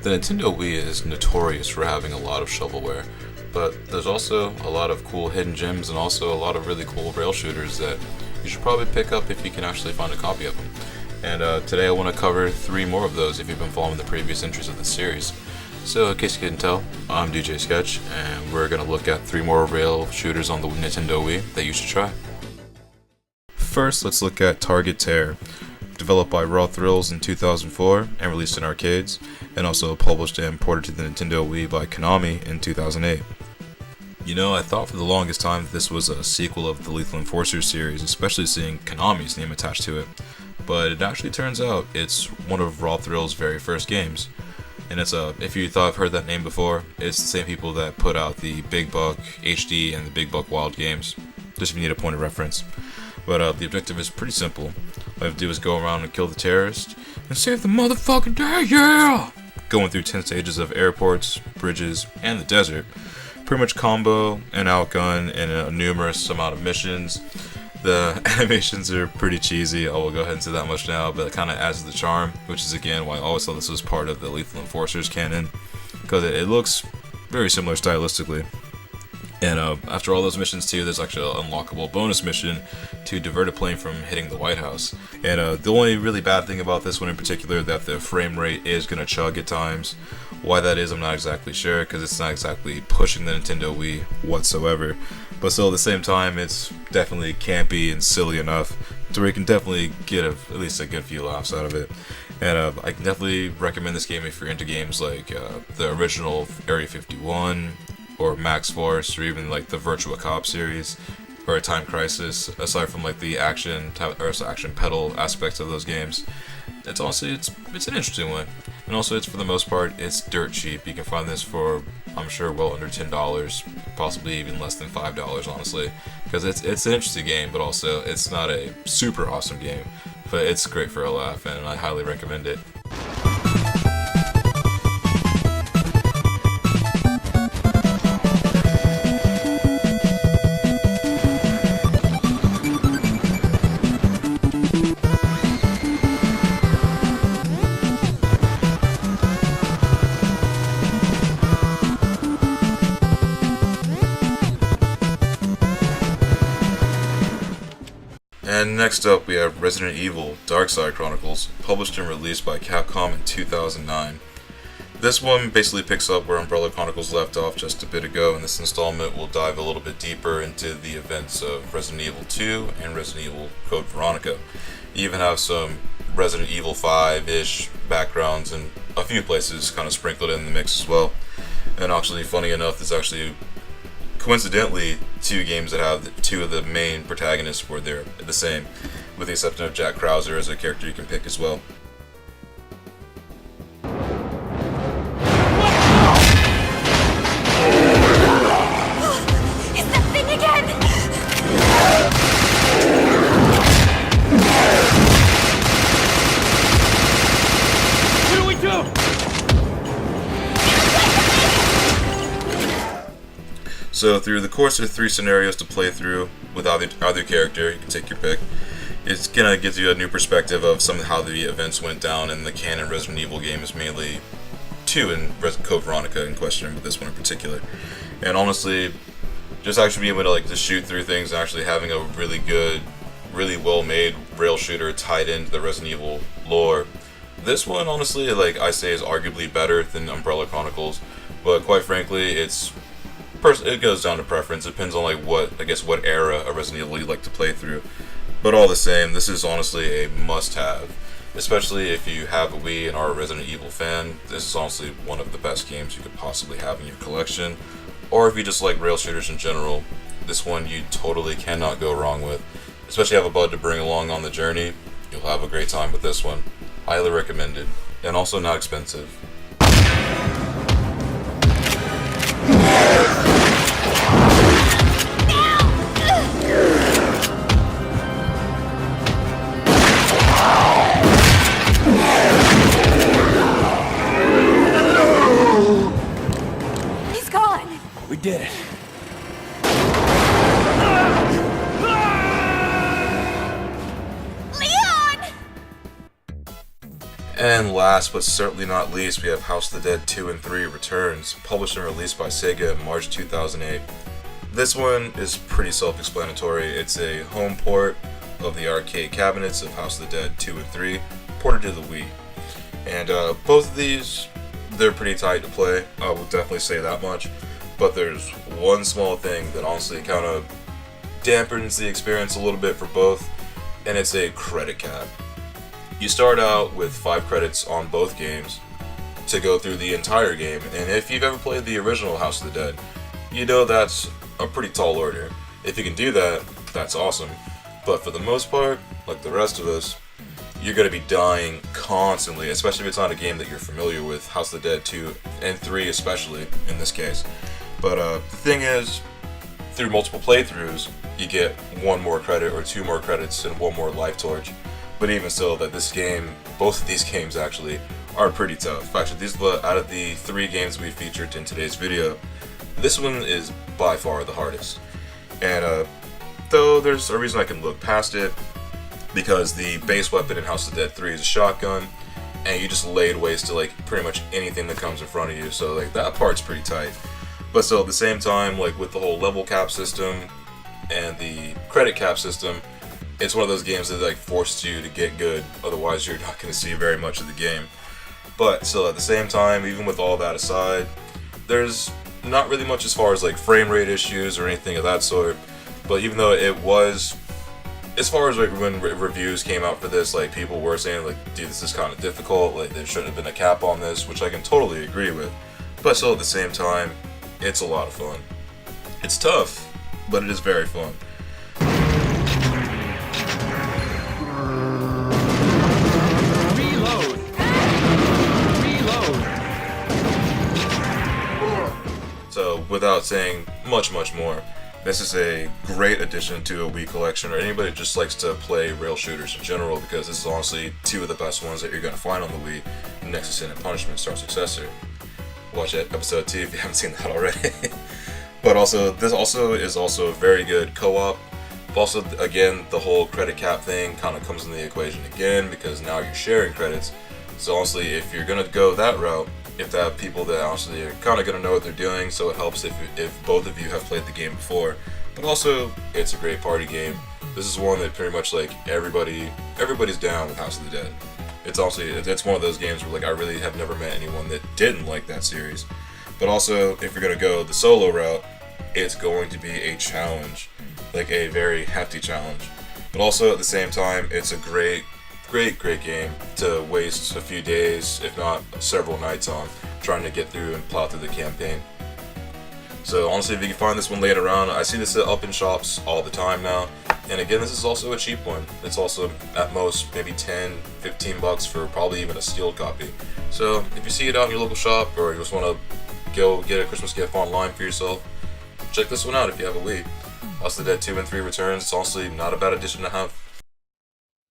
The Nintendo Wii is notorious for having a lot of shovelware, but there's also a lot of cool hidden gems and also a lot of really cool rail shooters that you should probably pick up if you can actually find a copy of them. And today I want to cover 3 more of those if you've been following the previous entries of the series. So in case you couldn't tell, I'm DJ Sketch, and we're going to look at 3 more rail shooters on the Nintendo Wii that you should try. First, let's look at Target Terror, developed by Raw Thrills in 2004 and released in arcades, and also published and ported to the Nintendo Wii by Konami in 2008. You know, I thought for the longest time that this was a sequel of the Lethal Enforcer series, especially seeing Konami's name attached to it, but it actually turns out it's one of Raw Thrills' very first games. And it's if you thought I've heard that name before, it's the same people that put out the Big Buck HD and the Big Buck Wild games, just if you need a point of reference. But the objective is pretty simple. All you have to do is go around and kill the terrorist and save the motherfucking day, yeah! Going through 10 stages of airports, bridges, and the desert. Pretty much combo and outgun in a numerous amount of missions. The animations are pretty cheesy, I will go ahead and say that much now, but it kind of adds to the charm, which is again why I always thought this was part of the Lethal Enforcers canon, because it looks very similar stylistically. And after all those missions too, there's actually an unlockable bonus mission to divert a plane from hitting the White House. And the only really bad thing about this one in particular, that the frame rate is going to chug at times. Why that is, I'm not exactly sure, because it's not exactly pushing the Nintendo Wii whatsoever. But still, at the same time, it's definitely campy and silly enough to where you can definitely get at least a good few laughs out of it. And I can definitely recommend this game if you're into games like the original Area 51, or Max Force, or even like the Virtua Cop series, or Time Crisis. Aside from like the action pedal aspects of those games, it's honestly it's an interesting one. And also, it's for the most part, it's dirt cheap. You can find this for, I'm sure, well under $10, possibly even less than $5, honestly, because it's an interesting game, but also it's not a super awesome game, but it's great for a laugh, and I highly recommend it. And next up we have Resident Evil Darkside Chronicles, published and released by Capcom in 2009. This one basically picks up where Umbrella Chronicles left off just a bit ago, and this installment will dive a little bit deeper into the events of Resident Evil 2 and Resident Evil Code Veronica. You even have some Resident Evil 5-ish backgrounds in a few places kind of sprinkled in the mix as well. And actually, funny enough, there's actually coincidentally 2 games that have 2 of the main protagonists where they're the same, with the exception of Jack Krauser as a character you can pick as well. It's that thing again! What do we do? So through the course of 3 scenarios to play through with either character, you can take your pick. It's gonna give you a new perspective of how the events went down in the canon Resident Evil games, mainly 2 in Code Veronica in question, but this one in particular. And honestly, just actually being able to shoot through things and actually having a really good, really well-made rail shooter tied into the Resident Evil lore. This one, honestly, I say, is arguably better than Umbrella Chronicles, but quite frankly, it goes down to preference. It depends on what era of Resident Evil you like to play through. But all the same, this is honestly a must-have, especially if you have a Wii and are a Resident Evil fan. This is honestly one of the best games you could possibly have in your collection. Or if you just like rail shooters in general, this one you totally cannot go wrong with. Especially have a bud to bring along on the journey, you'll have a great time with this one. Highly recommended, and also not expensive. He's gone! We did it. Leon! And last but certainly not least, we have House of the Dead 2 and 3 Returns, published and released by Sega in March 2008. This one is pretty self-explanatory. It's a home port of the arcade cabinets of House of the Dead 2 and 3, ported to the Wii. And both of these, they're pretty tight to play, I will definitely say that much. But there's one small thing that honestly kind of dampens the experience a little bit for both, and it's a credit cap. You start out with 5 credits on both games to go through the entire game, and if you've ever played the original House of the Dead, you know that's a pretty tall order. If you can do that, that's awesome. But for the most part, like the rest of us, you're going to be dying constantly, especially if it's not a game that you're familiar with, House of the Dead 2 and 3 especially, in this case. But the thing is, through multiple playthroughs, you get 1 more credit or 2 more credits and 1 more life torch. But even still, that this game, both of these games actually, are pretty tough. Actually, these out of the 3 games we featured in today's video, this one is by far the hardest. And though there's a reason I can look past it, because the base weapon in House of the Dead 3 is a shotgun, and you just laid waste to like pretty much anything that comes in front of you. So like that part's pretty tight. But still, at the same time, like with the whole level cap system and the credit cap system, it's one of those games that like forces you to get good, otherwise you're not going to see very much of the game. But still, at the same time, even with all that aside, there's not really much as far as like frame rate issues or anything of that sort. But even though it was, as far as like when reviews came out for this, like people were saying like, dude, this is kind of difficult, like there shouldn't have been a cap on this, which I can totally agree with. But still, at the same time, it's a lot of fun. It's tough, but it is very fun. So, without saying much more, this is a great addition to a Wii collection, or anybody who just likes to play rail shooters in general, because this is honestly 2 of the best ones that you're going to find on the Wii, next to Sin and Punishment, Star Successor. Watch that episode 2 if you haven't seen that already. But also, this also is a very good co-op. Also, again, the whole credit cap thing kind of comes into the equation again, because now you're sharing credits. So honestly, if you're going to go that route, if they have people that honestly are kind of going to know what they're doing, so it helps if both of you have played the game before. But also, it's a great party game. This is one that pretty much like everybody's down with House of the Dead. It's one of those games where like I really have never met anyone that didn't like that series. But also, if you're going to go the solo route, it's going to be a challenge, like a very hefty challenge. But also at the same time, it's a great game to waste a few days, if not several nights on, trying to get through and plow through the campaign. So honestly, if you can find this one laying around, I see this up in shops all the time now. And again, this is also a cheap one. It's also at most maybe 10, 15 bucks for probably even a sealed copy. So if you see it out in your local shop, or you just want to go get a Christmas gift online for yourself, check this one out if you have a Wii. House of the Dead 2 and 3 Returns. It's honestly not a bad addition to have.